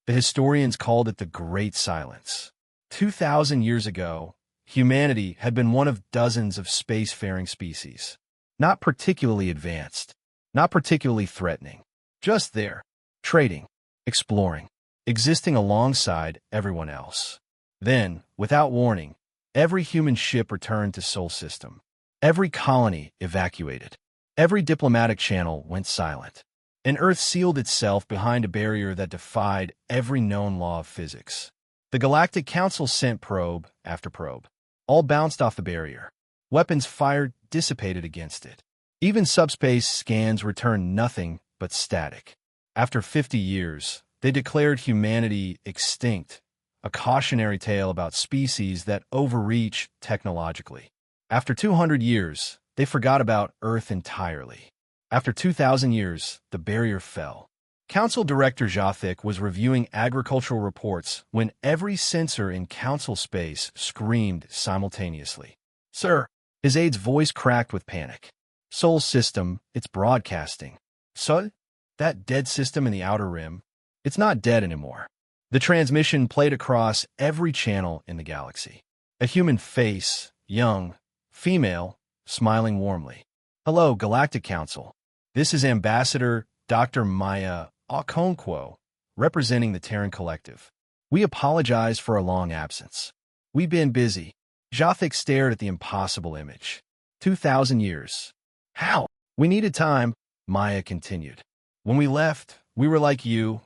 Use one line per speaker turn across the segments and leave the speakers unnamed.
The historians called it the Great Silence. 2,000 years ago, humanity had been one of dozens of spacefaring species. Not particularly advanced, not particularly threatening. Just there, trading, exploring, existing alongside everyone else. Then, without warning, every human ship returned to Sol system. Every colony evacuated. Every diplomatic channel went silent. And Earth sealed itself behind a barrier that defied every known law of physics. The Galactic Council sent probe after probe. All bounced off the barrier. Weapons fired dissipated against it. Even subspace scans returned nothing but static. After 50 years, they declared humanity extinct, a cautionary tale about species that overreach technologically. After 200 years, they forgot about Earth entirely. After 2,000 years, the barrier fell. Council Director Jothic was reviewing agricultural reports when every sensor in Council space screamed simultaneously. "Sir!" His aide's voice cracked with panic. "Sol system, it's broadcasting." "Sol? That dead system in the outer rim? It's not dead anymore." The transmission played across every channel in the galaxy. A human face, young, female, smiling warmly. "Hello, Galactic Council. This is Ambassador Dr. Maya Okonkwo, representing the Terran Collective. We apologize for our long absence. We've been busy." Jothic stared at the impossible image. 2,000 years. "How?" "We needed time," Maya continued. "When we left, we were like you,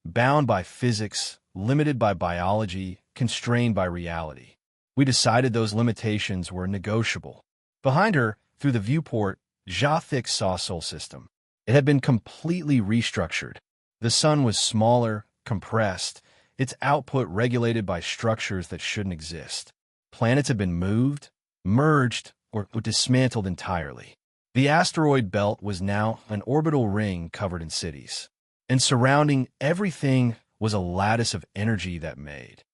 bound by physics, limited by biology, constrained by reality. We decided those limitations were negotiable." Behind her, through the viewport, Jothic saw Sol system. It had been completely restructured. The sun was smaller, compressed, its output regulated by structures that shouldn't exist. Planets had been moved, merged, or dismantled entirely. The asteroid belt was now an orbital ring covered in cities. And surrounding everything was a lattice of energy that made.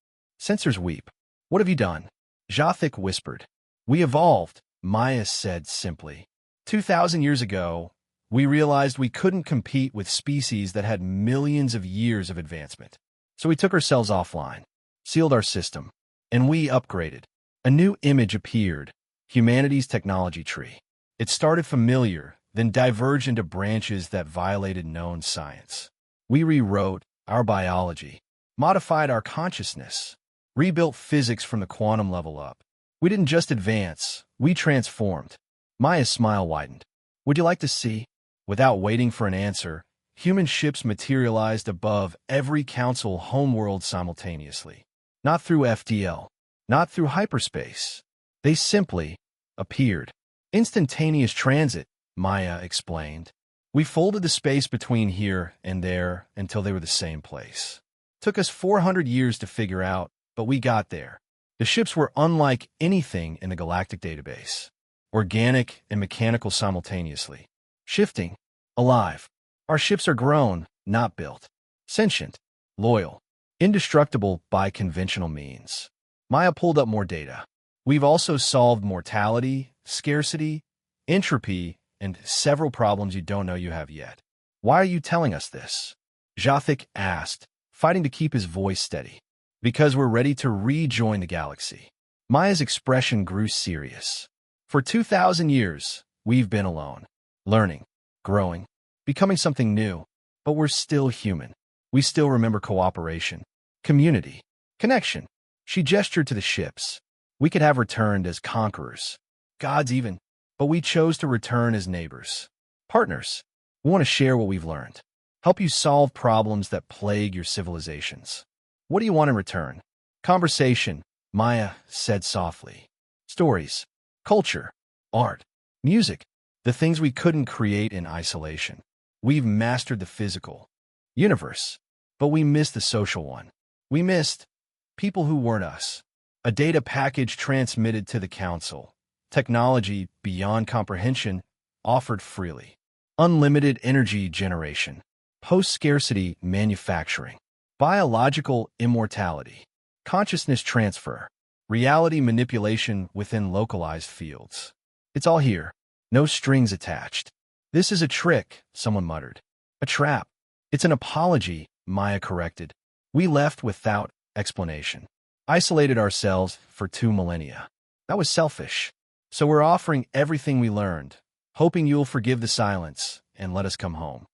Sensors weep. "What have you done?" Jothic whispered. "We evolved," Maya said simply. 2,000 years ago, we realized we couldn't compete with species that had millions of years of advancement. So we took ourselves offline, sealed our system, and we upgraded. A new image appeared, humanity's technology tree. It started familiar, then diverged into branches that violated known science. We rewrote our biology, modified our consciousness, rebuilt physics from the quantum level up. We didn't just advance, we transformed. Maya's smile widened. "Would you like to see?" Without waiting for an answer, human ships materialized above every council homeworld simultaneously. Not through FTL, not through hyperspace. They simply appeared. "Instantaneous transit," Maya explained. "We folded the space between here and there until they were the same place. Took us 400 years to figure out, but we got there. The ships were unlike anything in the galactic database. Organic and mechanical simultaneously. Shifting. Alive. Our ships are grown, not built. Sentient. Loyal. Indestructible by conventional means." Maya pulled up more data. "We've also solved mortality, scarcity, entropy, and several problems you don't know you have yet." "Why are you telling us this?" Jothic asked, fighting to keep his voice steady. "Because we're ready to rejoin the galaxy." Maya's expression grew serious. "For 2,000 years, we've been alone, learning, growing, becoming something new, but we're still human. We still remember cooperation, community, connection." She gestured to the ships. "We could have returned as conquerors, gods even, but we chose to return as neighbors, partners. We want to share what we've learned, help you solve problems that plague your civilizations." "What do you want in return?" "Conversation," Maya said softly. "Stories. Culture, art, music, the things we couldn't create in isolation. We've mastered the physical universe, but we missed the social one. We missed people who weren't us. A data package transmitted to the council, technology beyond comprehension, offered freely. Unlimited energy generation, post-scarcity manufacturing, biological immortality, consciousness transfer, reality manipulation within localized fields. It's all here, no strings attached." "This is a trick," someone muttered. "A trap." "It's an apology," Maya corrected. We left without explanation. Isolated ourselves for 2 millennia. That was selfish. So we're offering everything we learned, hoping you'll forgive the silence and let us come home.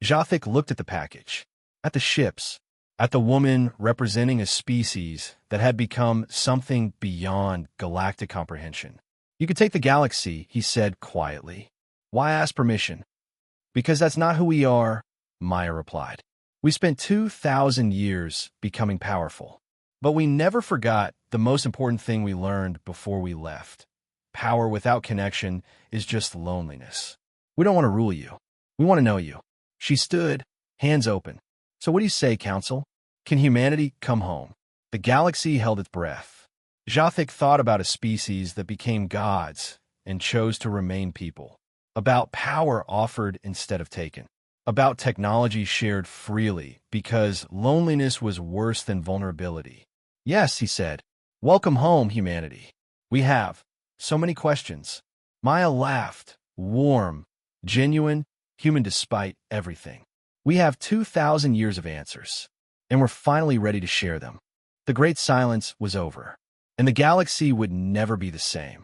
Jathic looked at the package, at the ships, at the woman representing a species that had become something beyond galactic comprehension. You could take the galaxy, he said quietly. Why ask permission? Because that's not who we are, Maya replied. We spent 2,000 years becoming powerful, but we never forgot the most important thing we learned before we left. Power without connection is just loneliness. We don't want to rule you. We want to know you. She stood, hands open. So what do you say, Council? Can humanity come home? The galaxy held its breath. Jathic thought about a species that became gods and chose to remain people. About power offered instead of taken. About technology shared freely because loneliness was worse than vulnerability. Yes, he said. Welcome home, humanity. We have so many questions. Maya laughed, warm, genuine, human despite everything. We have 2,000 years of answers, and we're finally ready to share them. The great silence was over, and the galaxy would never be the same.